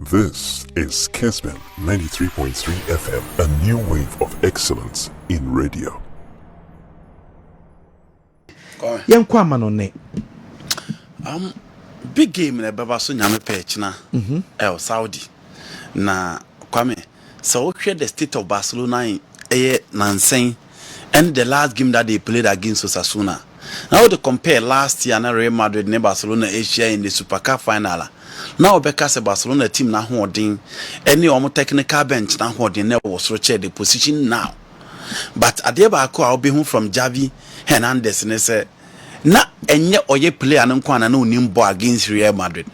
This is Kessben 93.3 FM, a new wave of excellence in radio. Big game na baba so nyame page na El Saudi na kwame so hwe the state of Barcelona nansen and the last game that they played against Osasuna. Now to compare last year na Real Madrid and Barcelona Asia in the Super Cup final. Now because Barcelona team na holding any technical bench na holding na was roche the position now. But adeba ko I'll be home from Javi Hernandez and say na enye oye player no kwa na no nimbo against Real Madrid,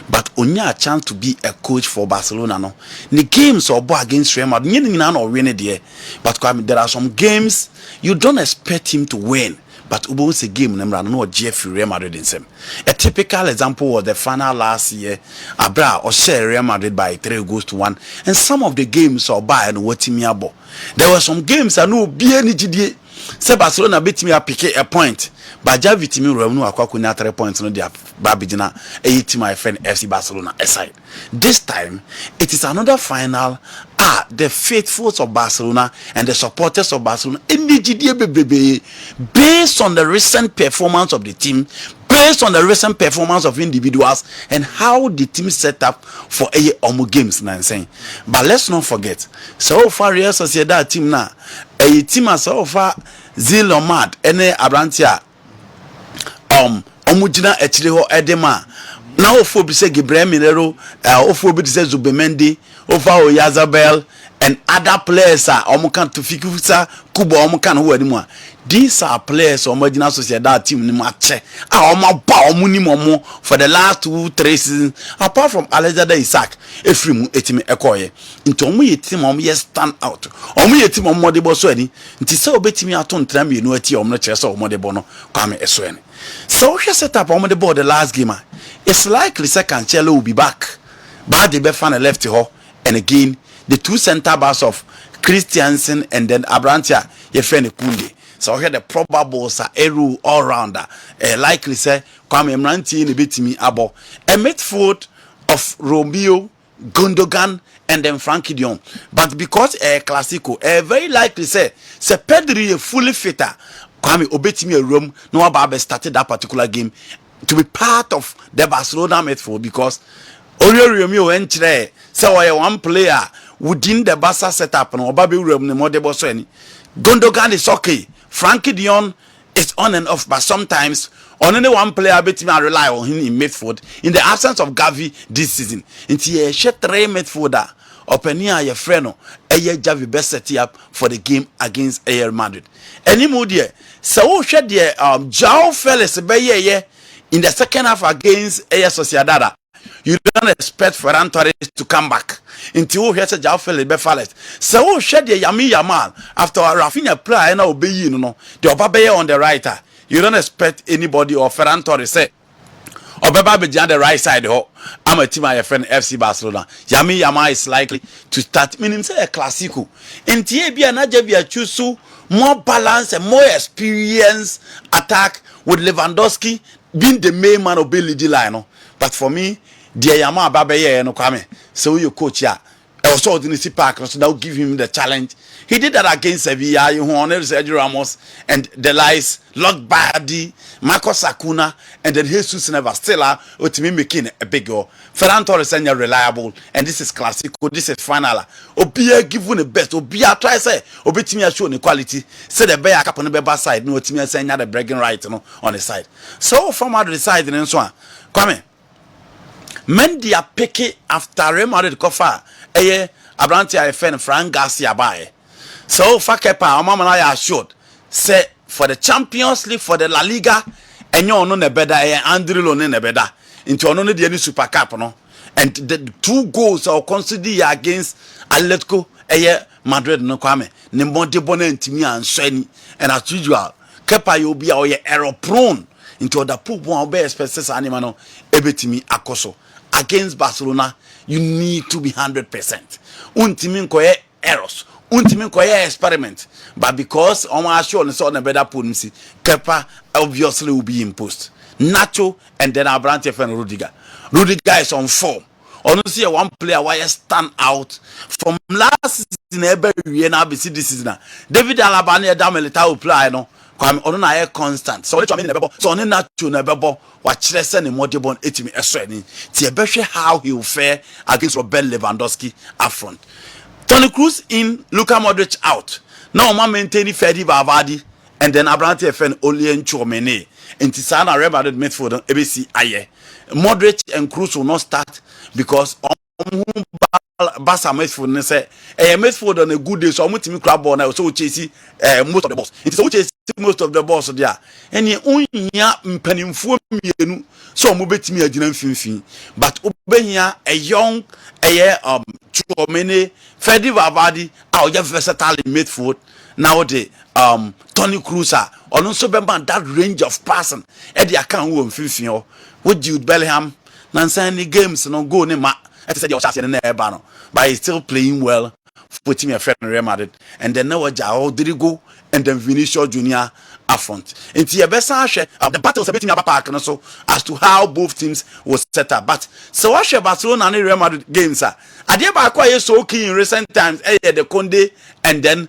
but onya a chance to be a coach for Barcelona no. The games or bo against Real Madrid nyina na win there, but there are some games you don't expect him to win, but ubo say game na no Jeff Real Madrid in same. A typical example was the final last year, Abra or share Real Madrid by 3-1, and some of the games or by and what team abo. There were some games I know be any GD say Barcelona beat me up pick a point. But Javi team no akwakunya 3 points no dia babijina team my friend FC Barcelona aside. This time it is another final. The faithfuls of Barcelona and the supporters of Barcelona based on the recent performance of the team, based on the recent performance of individuals and how the team set up for a games na saying. But let's not forget, so far Real Sociedad team na a team as so far Zilomad ene Abrantia omujina echire ho edema na ofo bi se Gabriel Minero ofo bi se Zubemendi over Oyazabel and other players are omukan to fikusa kubo omukan ho animu. These are players omujina Sociedad team ni matche omaba omunimomo for the last 2-3 seasons, apart from Alexander Isaac efrimu etimi ekoye nti omu yetim omu ye stand out omu yetim omu de bo so ani nti se obetimi ato ntram yenu ati omu no kire se omu de bo no kwame eso ani. So we set up omu de bo the last game. It's likely second Cancelo will be back, but the Befana left her, and again the two center backs of Christiansen and then Abrantia Yefene Kunde. So here the probables are Eru all rounder. Likely say Kwame Mranti in the bitimi abo. A midfield of Romeo, Gundogan, and then Frankie Dion. But because a Classico, very likely say Pedri a fully fitter. Kwame obetimi a room no Ababe started that particular game to be part of the Barcelona midfield because Romeo entre say one player within the Barca setup no Obabe room no more de boso any. Gundogan is okay. Frankie Dion is on and off, but sometimes only one player betting and rely on him in midfield in the absence of Gavi this season. Into a short 3 midfielder, Openia your friend, Javi best set up for the game against Real Madrid. Any mood here, so shed the João Felix in the second half against Real Sociedad. You don't expect Ferran Torres to come back until we hear João Felix be fallet. So shed the Yami Yamal after Rafinha play and obey you know the Obabe on the right. You don't expect anybody or Ferran Torres say Obaba be on the right side. I'm a team my friend FC Barcelona. Yami Yamal is likely to start. Meaning say a Classico. In Tiebia Najabia Chusu more balance and more experience attack with Lewandowski being the main man of Billy Line. But for me, dear Yama Babaye no Kwame, so you coach ya. Also, Dignity Park, so now give him the challenge. He did that against Sevilla, you honored Sergio Ramos and the lies, Lord Bardi, Marcos Acuna, and then Jesus Nevastella, ultimately making a big goal. Ferran Torres is reliable, and this is Classico, this is final. Obia give one the best, Obia try say, Obitimia show the quality, say the bear cap on the Beba side, no Timia saying the bragging right on the side. So from other side, and so on. Come men they are picky after Real Madrid kofa Abrantia FN Frank Garcia by. So Fakepa Mama I assured say for the Champions League, for the La Liga, and you no better Andrew Lone better into only the Super Cup no. And the 2 goals are considered against Atletico Madrid no Kwame. Nimbonte Bonent me and Shani, and as usual, Kepa you be our error prone into the poop one best special animal ebetimi akoso. Against Barcelona, you need to be 100%. Untimin koye errors, untimin koye experiment. But because on my show and so on a better punisi, Kepa obviously will be imposed. Nacho and then Abrante and Rudiger. Rudiger is on form. honestly one player why stand out from last season ever we na be see this season. David Alaba na da military player no kwame ono na ye constant so let me never so on natural na bebo wa kire se ne modebon etimi eso ani ti e behwe how he will fare against Robert Lewandowski up front. Toni Kroos in, Luka Modric out. Now man maintaining Fedi Valverde and then Abrante FN Olien Chouameni. Inti sana Real Madrid midfield ABC aye. Modric and Kroos will not start because Barca midfield ne say midfield on a good day so mutimi crab ball na so chase most of the balls. It is so chase most of the balls there. And ye unya mpanimfo mienu so mo betimi agina mfimfin but obehia a young Chouameni Fedi Valverde our versatile midfield now the Toni Kroos on also bemban that range of passing at the account who mfimfin with Jude Bellingham nansani games no go ne ma at said your chance in the but he's still playing well for team a friend Real Madrid and then now Rodrigo and then Vinicius Junior up front. Into your best the battles a bit in your park and so as to how both teams was set up. But so I share Barcelona and Real Madrid games I did quite so key in recent times the Conde and then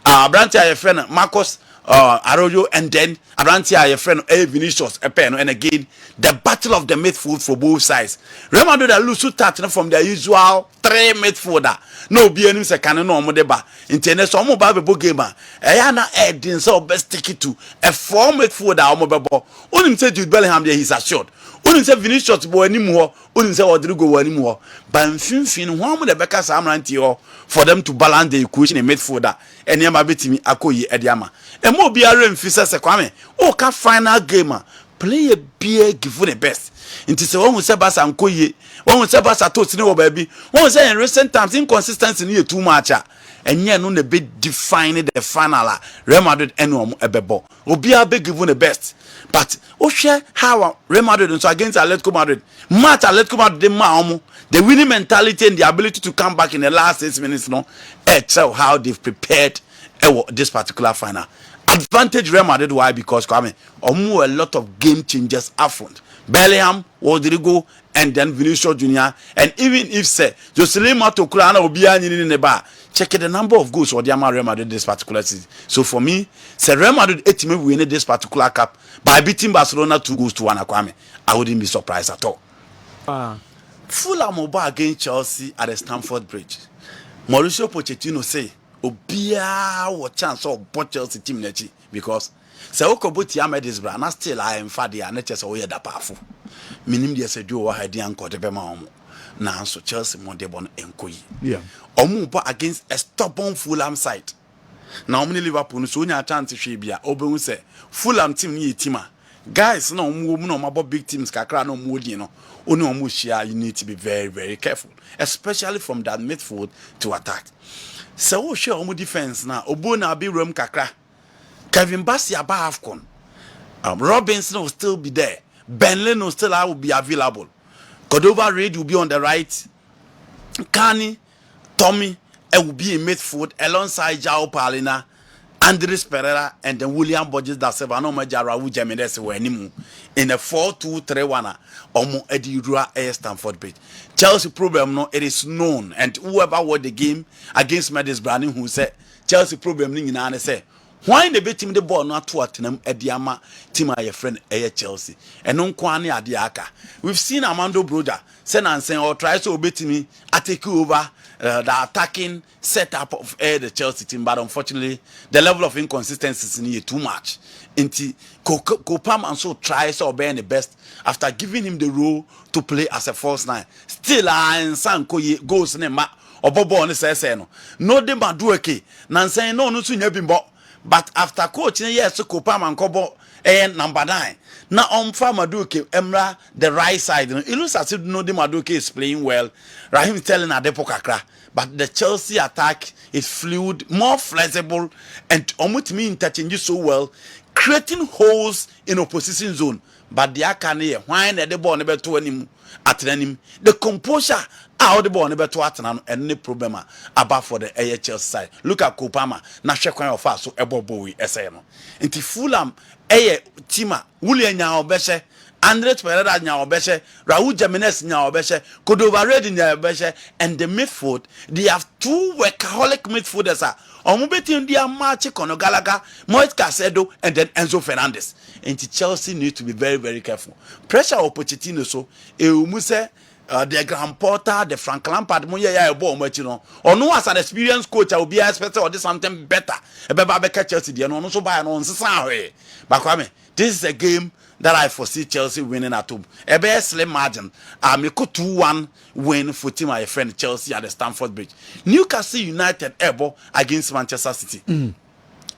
Brantia your friend Marcos Arroyo and then Brantia your friend Vinicius Epeno and again the battle of the midfield for both sides. Real Madrid are lose starting from their usual 3 midfielder. No be any second no more deba. Internet so mo ba be gamer. Na Edin so best stick to a 4 midfielder omo bebo. Onim say Jude Bellingham there he's assured. Onim say Vinicius bo anim ho. Onim say Rodrigo anim ho. But mfimfin ho mo the beka samranti ho for them to balance the equation in midfielder. Ene ma betimi akoyi ediama. E mo biara mfisa se kwame. O ka final gamer. Play a beer give the best. Into say one will say Barca and Koye, one will say Barca to Sino baby, one will say in recent times inconsistency near too much. And yet no the bit defining the final Real Madrid and Ebebo. Obia be given the best. But share how Real Madrid and so against Atletico Madrid. Match Atletico Madrid the winning mentality and the ability to come back in the last 6 minutes no. Tell how they've prepared this particular final. Advantage Real Madrid why because Kwame a lot of game changers up front. Bellingham, Rodrigo, and then Vinicius Junior, and even if say Jocelyn Mato Kurana will be in the bar, check the number of goals or the Real Madrid this particular season. So for me, say Real Madrid 8 team winning this particular cup by beating Barcelona 2-1 Kwame. I wouldn't be surprised at all. Fulham will against Chelsea at the Stamford Bridge. Mauricio Pochettino say Obia or chance of Chelsea team nechi because say okobuti amedis bra na still I am fadi and just so da powerful minim de say do wa hadi anko de be ma omo na so Chelsea mo de bon enkoyi omo bo against a stubborn Fulham side na omo ni Liverpool no so nya chance hwe bia obehun say Fulham team ni yetima guys na omo no mabo big teams kakra na omo di no oni omo hia you need to be very very careful especially from that midfield to attack. So share omo defense na obo na be room kakra Kevin Bassey aba AFCON. Robinson will still be there. Benlin will still be available. Cordova Reid will be on the right. Kani, Tommy, will be in midfield alongside João Palina, Andres Pereira, and then William Borges da Silva. No major Raul Jimenez were anymore in a 4-2-3-1. Omo Eddie Rua Air Stamford Bridge. Chelsea problem no, it is known, and whoever won the game against Medis Branding who said Chelsea problem ning na say. Why the bet team the ball not to Tottenham Ediama team your friend Chelsea and non kwani adiaka. We've seen Armando Broja send and saying or try to bet me take over the attacking setup of the Chelsea team, but unfortunately the level of inconsistency is near too much. Inti Kopam and so tries to obey the best after giving him the role to play as a false nine. Still and Sanko goes in ma or Bobo on the say no de madueke nan saying no sunya bimbo. But after coaching, yes, so Kopam and Kobo and number 9. Now on Maduke, Emra, the right side. It looks as if no the Maduke is playing well. Rahim is telling Adepo Kakra. But the Chelsea attack is fluid, more flexible, and almost me interchanging so well, creating holes in opposition zone. But the Akane, why the ball never to him at him. The composure out the ball never to Atenam and no problem about for the AHL side. Look at Kopama, na shekwan of us so ebo boy SN. Into Fulham, Tima, William Yao Beshe, Andres Pereira nya obeshe, Raul Jimenez nya obeshe, Cordova Red nya obeshe, and the midfield, they have two workaholic midfielders. Omubeti India Marchi Kono Gallagher, Moise Casedo, and then Enzo Fernandez. And Chelsea need to be very, very careful. Pressure or Pochettino so, Muse. The Graham Potter, the Frank Lampard, Moya Bo Machino, or no as an experienced coach, I will be expected or do something better. A Baba Chelsea, and also buy an on Saturday. But this is a game that I foresee Chelsea winning at home. A very slim margin. I 2-1 win for team my friend Chelsea at the Stamford Bridge. Newcastle United able against Manchester City.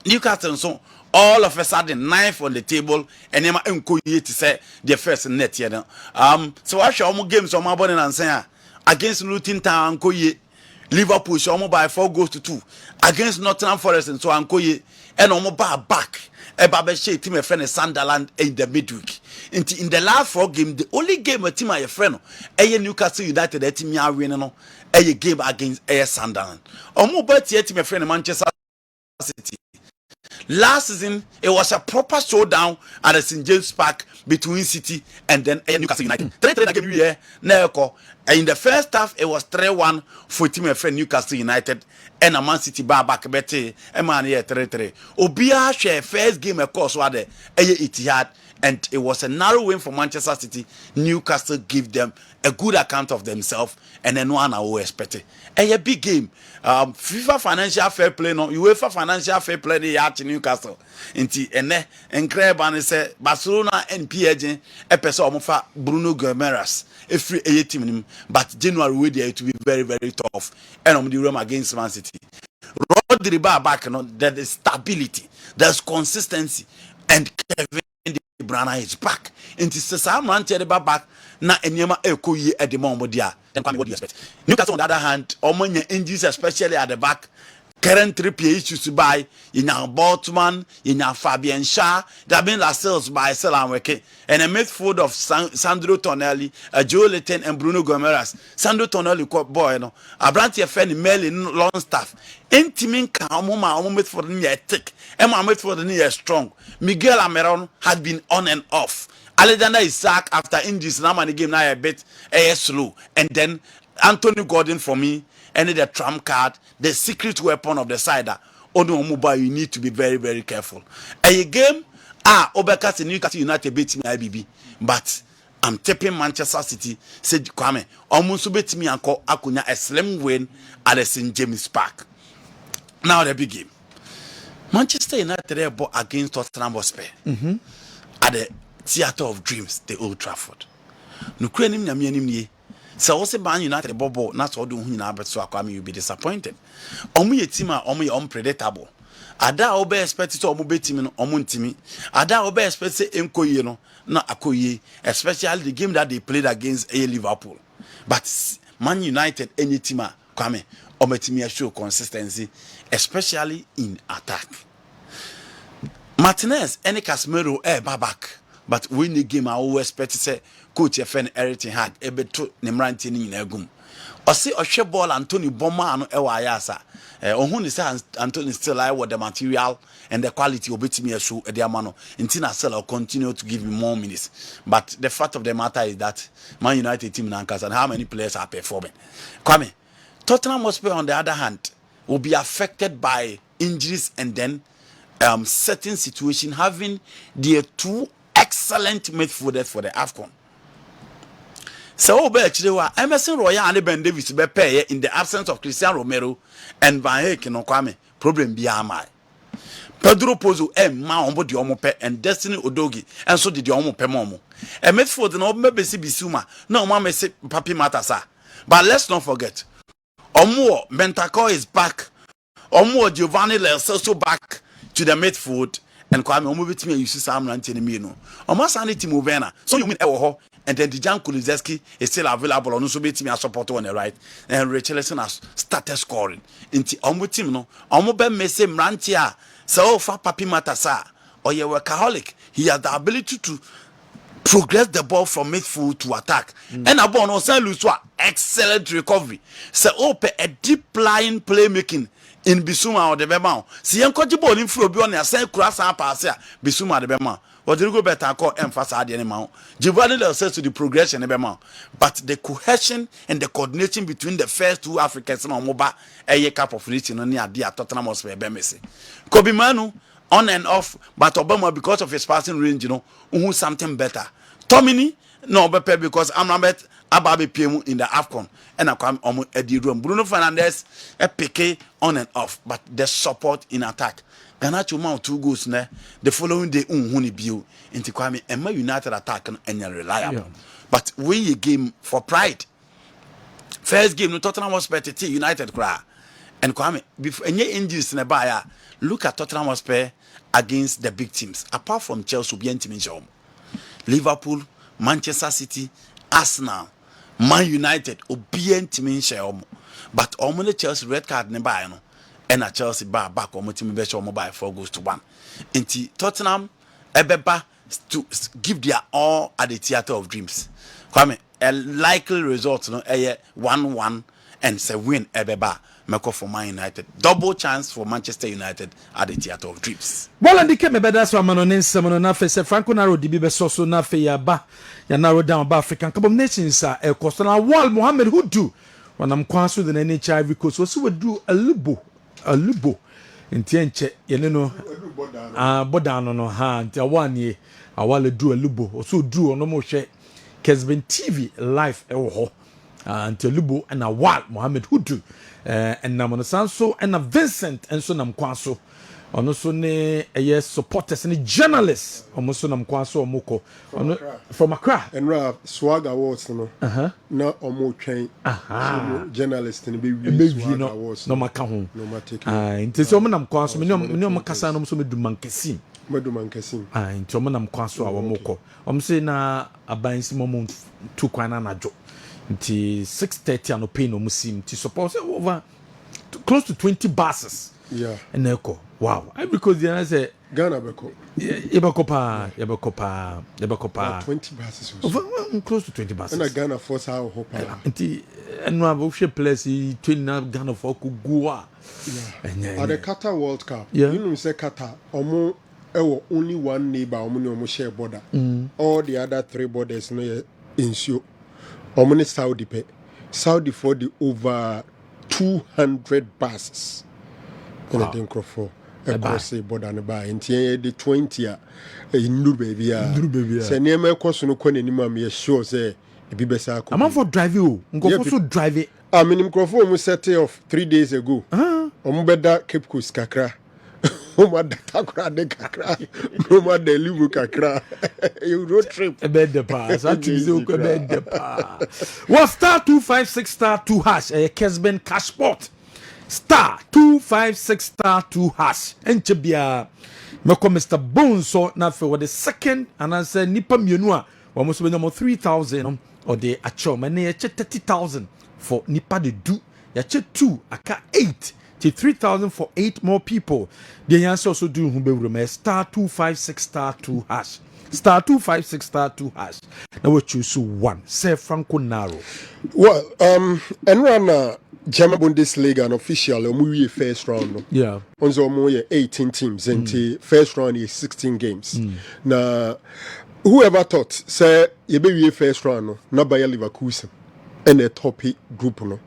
Newcastle so all of a sudden knife on the table and Emma Nkoye to say the first net here. So I show more games on my body and say against Luton Town Nkoye, Liverpool show by 4-2 against Nottingham Forest and so Nkoye and almost back. A Babeshe team a friend Sunderland in the midweek. In the last 4 games, the only game a team a friend, a Newcastle United a team ya winning a game against a Sunderland. Almost but yet team a friend Manchester City. Last season, it was a proper showdown at the St. James Park between City and then Newcastle United. 3-3 game here, in the first half, it was 3-1 for team and friend Newcastle United and a Man City bar back bete and man here 3-3. Obia share first game of course were the Etihad, and it was a narrow win for Manchester City. Newcastle give them a good account of themselves, and then one I will expect it. A big game. FIFA financial fair play no UEFA financial fair play the at Newcastle. Inti ene enkre say Barcelona and PSG e pese omofa Bruno Guimaraes e free a team nim, but January we there to be very very tough and the room against Man City. Rodri back no, there is stability, there's consistency, and Kevin De Bruyne is back. Inti Sam Ranche back na enyema ekoyi e de mombo dia. What do you expect? Newcastle on the other hand, Omonia injuries especially at the back. Current 3 issues to buy in our Boltman, in our Fabian Shah, there have been Lascelles by Selamweke, and a midfield of Sandro Tonelli, Joe Letton, and Bruno Guimaraes. Sandro Tonelli, boy, no, a branch of Fanny Melly, long staff. Intiming Kamuma, midfield near thick, and my midfield near strong. Miguel Almiron had been on and off. Alexander Isaac after injuries now and the game now a bit slow, and then Anthony Gordon for me and the trump card, the secret weapon of the side. Onuomuba, you need to be very very careful. A game Obekas and Newcastle United beat me IBB, but I'm tipping Manchester City said Kwame almost beat me and call Akunya a slim win at the St. James Park. Now the big game. Manchester United bought against Tottenham Hotspur at the Theatre of Dreams, the Old Trafford. Nukrenim na mianim so also Man United bobo na so do hu na beso akwame you be disappointed. Omo ye team a omo ye unpredictable. Ada obe expect to omo be team no omo ntimi. Ada obe expect say enkoye no na akoye, especially the game that they played against Liverpool. But Man United any team a kwame omo team show consistency, especially in attack. Martinez any Casemiro back. But when the game, I always expect to say, Coach FN everything had a bit to Nemranti in Egum. Or see a share ball Anthony Bomano Ewayasa. Ohun is Anthony still I with the material and the quality of it me a show at the amano. Intina Sell continue to give me more minutes. But the fact of the matter is that Man United team Nankas and how many players are performing. Kwame, Tottenham Hotspur on the other hand will be affected by injuries and then certain situation having their 2 excellent midfielders for the AFCON. So Emerson Royal and Ben Davis be pay in the absence of Cristiano Romero and Van Heek no Kwame. Problem be amai. Pedro Pozo ma ombo di omo pe and Destiny Odogi and so did the omo pe momo. A midfield no be si Bisuma no ma me se Papi Matasa. But let's not forget Omo Bentancur is back. Omo Giovanni Lo Celso back to the midfield. And Kwame omo betimi use Sam Ranti me no. Omo sani Timo Werner. So you mean ewo and then Dejan Kulusevski is still available on so betimi support on the right and Richarlison has started scoring. Inti omo team no omo be me say Ranti a so fa Papi Matasa or ye workaholic. He has the ability to progress the ball from midfield to attack. And abon on Saint Louis excellent recovery. So open a deep line playmaking in Bisuma or the Bema. Si encourage ball in flow beyond a say cross and pass here. Bisuma the Bema. Rodrigo better call emphasize the animal. Giovanni says to the progression but the cohesion and the coordination between the first two Africans and Omoba a cup of reaching on near dear Tottenham was Bemese. Kobe Manu on and off, but Obama because of his passing range, who something better. Tomini no bepe because Amrabat Ababe PM in the AFCON and I come on Eddie Room. Bruno Fernandes a pique on and off, but the support in attack. Ganacho mount 2 goals ne the following day unhuni bio into Kwame and my United attack and reliable. Yeah. But win a game for pride. First game no Tottenham Hotspur United cry. And Kwame before any injuries in a buyer, look at Tottenham Hotspur against the big teams. Apart from Chelsea, Liverpool, Manchester City, Arsenal, Man United, obedient team but only Chelsea red card ne buy no. And a Chelsea bar back on team be by 4 goals to 1. Inti Tottenham ebeba to give their all at the theater of dreams. Kwame a likely result no 1-1 and say win ebeba make for Man United. Double chance for Manchester United at the theater of dreams. Well, and the came better so manonin semono na fe Frank Naro di be so na fe ya ba ya narrow down about African Cup of Nations e Costa Wall Mohammed Hudu when I'm kwaso the HIV coach so we do a lubo nti enche yene no bodano no ha nti awane awale do a lubo so do ono mo hwe Kessben TV live ewo ho nti lubo na wal Mohammed Hudu and na Sanso and na Vincent and so nam kwaso ono so ne supporters and journalists almost nam kwaso omoko from Accra and swag awards no na omo twen journalist ni be swag awards no maka ho no matake nti so omo nam kwaso me omo kasa no so medumankesim nti omo nam kwaso awomoko omo se na abansi momon tu kwana na jo nti 6:30 ano pay no musim nti suppose over close to 20 buses. Yeah. And echo. Wow. Because the answer say Ghana beko. Yebeko 20 buses. Close to 20 buses. And Ghana force how hope. Nti enu abofye place 20 Ghana for ku go. Yeah. At the Qatar World Cup, yeah. You know say Qatar omo only one neighbor omo share border. All the other 3 borders no ensure. Omo Saudi pay. Saudi for the over 200 buses. And I think for across the border and by in the 20 in New baby. Say near my question no kwen anymore me sure say e be besa ko. I'm for drive you. Go for so drive it. I mean microphone we set off 3 days ago. Omo beda Cape Coast kakra. Omo da takra de kakra. Omo da libu kakra. You road trip. E be the pass. Actually so e be the pass. What star 256 *2# Kessben Sport. Star 256 *2#. Enche bia meko Mr. Bonso na fe with the second and I say nipa mienu a wo so be no 3,000 or the acho me na 30,000 for nipa de do ya 2 aka 8 to 3,000 for 8 more people. The answer also do hu be wuro star 256 *2#. Star 256 *2#. Now we choose one. Say Franco Naro. Well, and run German Bundesliga an official we first round. No? Yeah. Onzo mo 18 teams and first round is 16 games. Now whoever thought say you be first round no na Bayer Leverkusen and a top group no.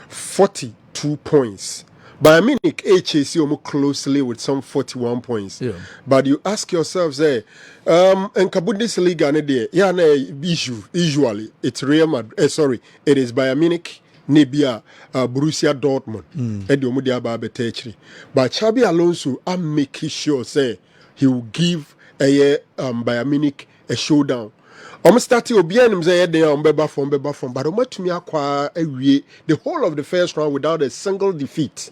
42 points. Bayern Munich HAC almost closely with some 41 points. Yeah. But you ask yourself, say, in Bundesliga, usually it's Real Madrid. It is Bayern Munich, Nebia, Borussia Dortmund, but Xabi Alonso, I'm making sure, say, he will give Bayern Munich a showdown. I'm starting to be an beba from, but the whole of the first round without a single defeat.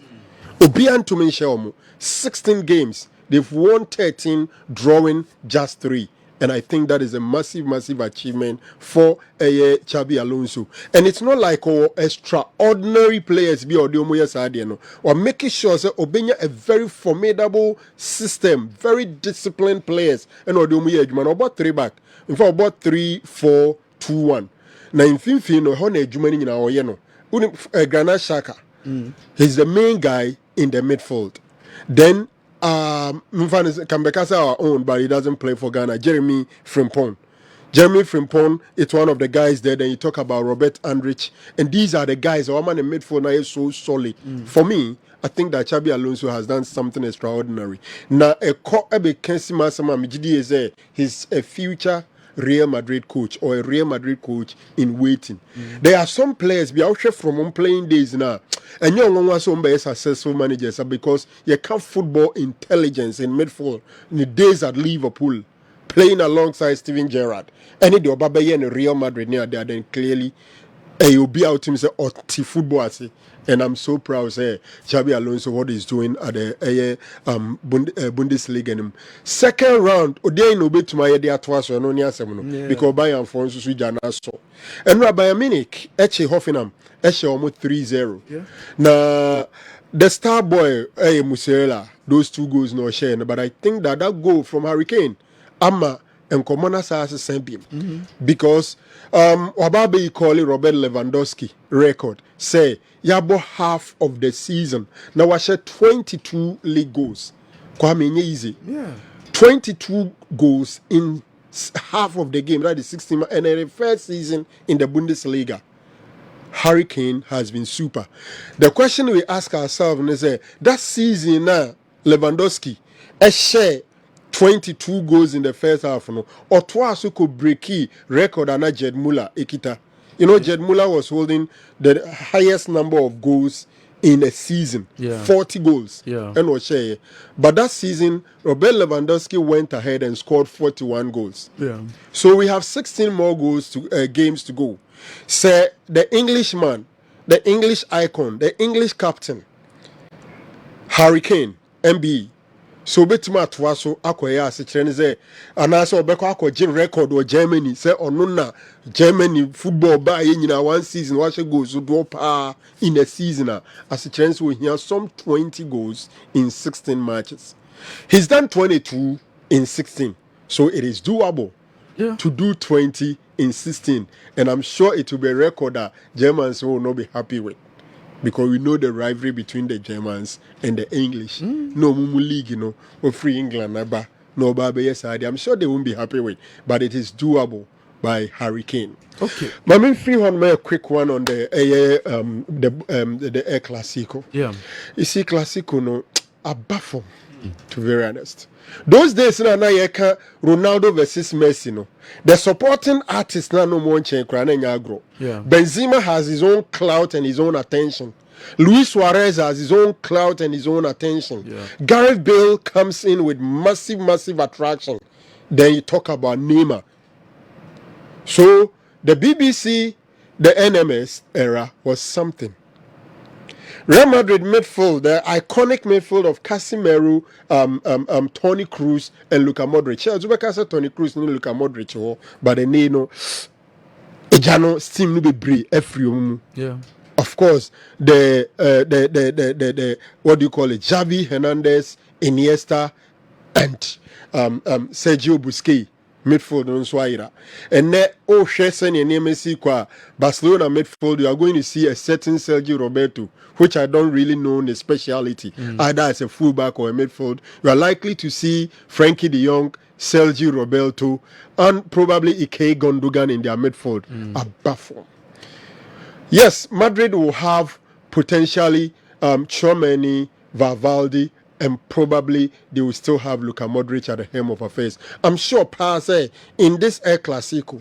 Obian to mention 16 games, they've won 13, drawing just 3. And I think that is a massive achievement for Xabi Alonso. And it's not like extraordinary players be or making sure that Obenya a very formidable system, very disciplined players. And about 3 back. In fact, about 3-4-2-1. Now in Finfino, Hone Jumani in our Granat Xhaka. He's the main guy in the midfield. Then Kambekasa our own, but he doesn't play for Ghana. Jeremy Frimpong. Jeremy Frimpong, it's one of the guys there. Then you talk about Robert Andrich, and these are the guys. Our man in midfield now is so solid. For me, I think that Xabi Alonso has done something extraordinary. Now, a Kessben Sports, he's a future Real Madrid coach or a Real Madrid coach in waiting. There are some players be out from on playing days now, and you don't want some be successful managers because you can't football intelligence in midfield in the days at Liverpool. Playing alongside Steven Gerrard. Any the Obabaye and Real Madrid near there, then clearly you'll be out to say football. And I'm so proud say Xabi Alonso what he's doing at the Bundesliga. Second round, Ode no be to my idea twice or no near seven because Bayern for us so. And Bayern Munich, Eche Hoffenheim, Eche almost 3-0. Yeah. Now the star boy, Musiala, those 2 goals no share, but I think that goal from Harry Kane. Ama and Komona Sas same because Wababe call it Robert Lewandowski record say yabo half of the season now I share 22 league goals. Kwame easy. Yeah. 22 goals in half of the game, that is 16, and in the first season in the Bundesliga. Harry Kane has been super. The question we ask ourselves is that season now Lewandowski a share 22 goals in the first half, no, or twice could break record and Jed Muller Ekita. You know, Jed Muller was holding the highest number of goals in a season, 40 goals. And was share. But that season, Robert Lewandowski went ahead and scored 41 goals. So we have 16 more goals to games to go. Say the Englishman, the English icon, the English captain, Harry Kane, MBE. So betima atwa so akoya asekyerɛ say anaasɛ obɛkɔ akɔgye record or Germany say ɔno Germany football ba nyina one season wahye goals so do pa in a season asekyerɛ so he has some 20 goals in 16 matches. He's done 22 in 16. So it is doable to do 20 in 16, and I'm sure it will be a record that Germans will not be happy with. Because we know the rivalry between the Germans and the English. No Mumu League, you know, or Free England, no Babe, yes, I'm sure they won't be happy with, but it is doable by Harry Kane. Okay. But I'm free on a quick one on the Air Clasico. Yeah. You see, Clasico, no, a baffle, to be very honest. Those days, Ronaldo versus Messi, no. The supporting artist now no more change. Benzema has his own clout and his own attention. Luis Suarez has his own clout and his own attention. Gareth Bale comes in with massive attraction. Then you talk about Neymar. So the BBC, the NMS era was something. Real Madrid midfield, the iconic midfield of Casemiro, Toni Kroos, and Luka Modric. I say Toni Kroos and Luka Modric, but the name Ejano steam no be brave every. Yeah. Of course, the what do you call it? Xavi Hernandez, Iniesta, and Sergio Busquets. Midfield on Swaira. And then Shesen and MSC qua Barcelona midfield, you are going to see a certain Sergio Roberto, which I don't really know the speciality, either as a fullback or a midfield. You are likely to see Frankie de Jong, Sergio Roberto, and probably Ike Gundogan in their midfield. A baffle. Yes, Madrid will have potentially Tchouaméni, Valverde, and probably they will still have Luka Modric at the helm of affairs. I'm sure, in this Air Clasico,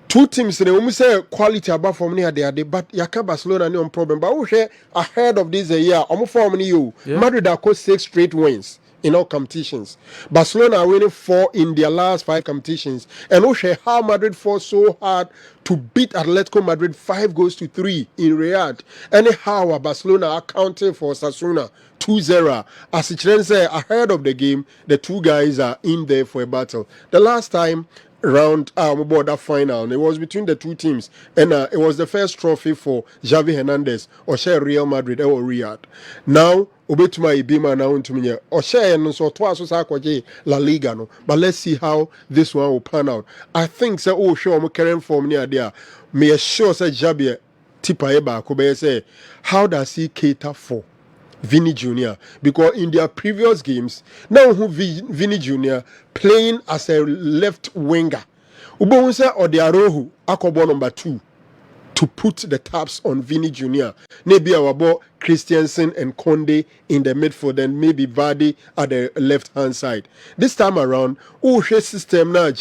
two teams, they almost say quality above from near there, but Yaka Barcelona no problem. But we ahead of this year, almost for you, Madrid have got 6 straight wins in all competitions. Barcelona are winning 4 in their last 5 competitions. And also how Madrid fought so hard to beat Atletico Madrid 5-3 in Riyadh. Anyhow, Barcelona are counting for Osasuna 2-0. As it turns out, ahead of the game, the two guys are in there for a battle. The last time round about that final, and it was between the two teams, and it was the first trophy for Xavi Hernandez or share Real Madrid or Riyadh. Now Obetuma Ibima now into me or share and so twice La Liga no, but let's see how this one will pan out. I think so. Sure, I'm carrying form near there. Me assure say Xavi Tipa Eba Kobe say how does he cater for Vinny Jr. because in their previous games, now who Vinny Jr. playing as a left winger. Ubonsa or the Arohu, Akobo number 2, to put the taps on Vinny Jr. Maybe our boy Christiansen and Conde in the midfield, and maybe Vardy at the left hand side. This time around, system now,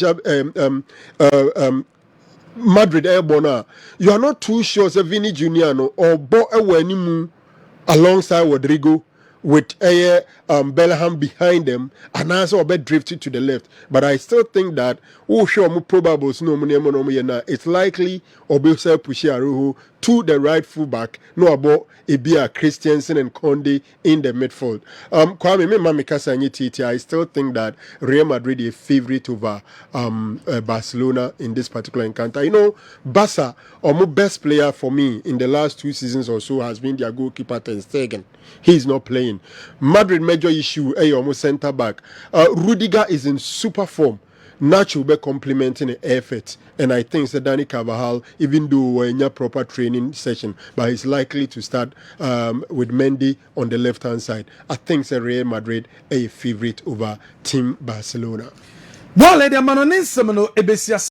Madrid Airborne, you are not too sure if Vinny Jr. no or Bo Ewenimu alongside Rodrigo with Bellingham behind them and also a bit drifted to the left. But I still think that probable it's likely Obisa Pushiaruhu to the right fullback, no about Ibia Christiansen and Conde in the midfield. Kwame Mamikasa, I still think that Real Madrid is favorite over Barcelona in this particular encounter. You know, Barca, my best player for me in the last 2 seasons or so has been their goalkeeper Ter Stegen. He's not playing. Madrid major issue, almost centre back. Rudiger is in super form. Nacho will be complementing the effort, and I think that Dani Carvajal, even though we're in a proper training session, but he's likely to start with Mendy on the left hand side. I think that Real Madrid a favorite over Team Barcelona. Well, lady, I'm on an